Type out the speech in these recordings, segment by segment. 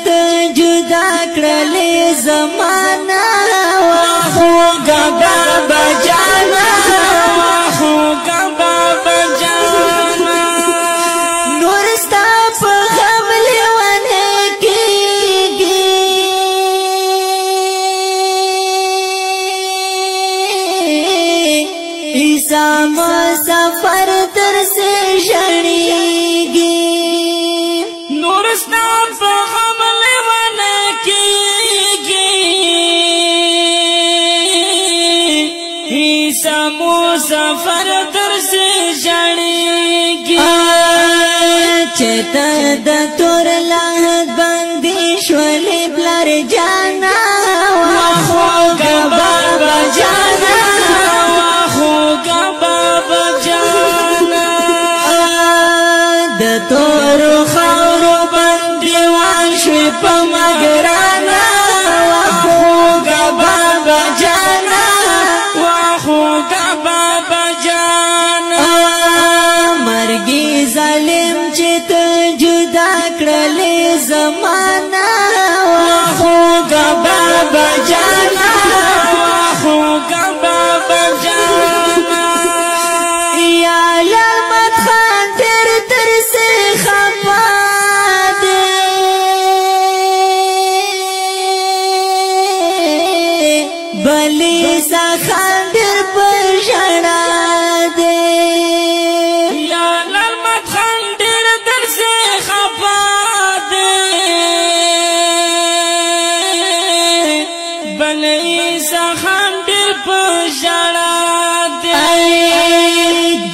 ته جدا کړلې زمانہ واخو بابا جانا واخو بابا جانا نور ستا په غم لیونه کېږي عیسی مسافر درسه ژړېږي نور ستا په غم لیونه کېږي عیسی مسافر درسه ژړېږي چې ته د تور لحد باندې شولې پلار جانا واخو بابا جانا واخو بابا جانا د تور خاورو باندې واشوي په مګرانا واخو بابا جانا واخو بابا جانا مرګي ظالم چې ته جدا کړلې زمانہ واخو بابا جانا واخو بابا جانا یا لمت خان تر سے خفا دے بلی سا خان در پر ژړا دے یا لمت خان در سے خفا دے بلی سا خان در پر ژړا دے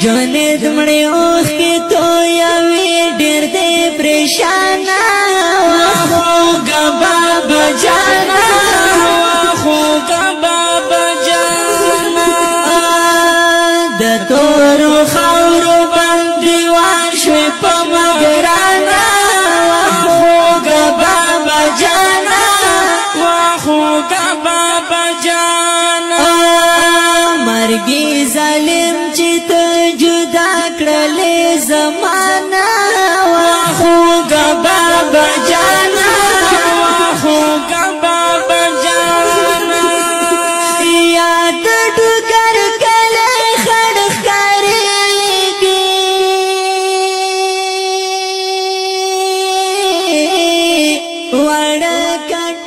جونے دمڑے اوخ کی تو یاوی ډیر دے پریشانا واخو بابا جانا واخو بابا جانا د تورو خاورو باندې واشوي په مګرانا واخو بابا جانا واخو بابا جانا مرګي ظالم چې ته جدا کړلې زمانہ واخو بابا جانا واخو بابا جانا یاد ډوګر کله خړ ښکارېږي وړ کټ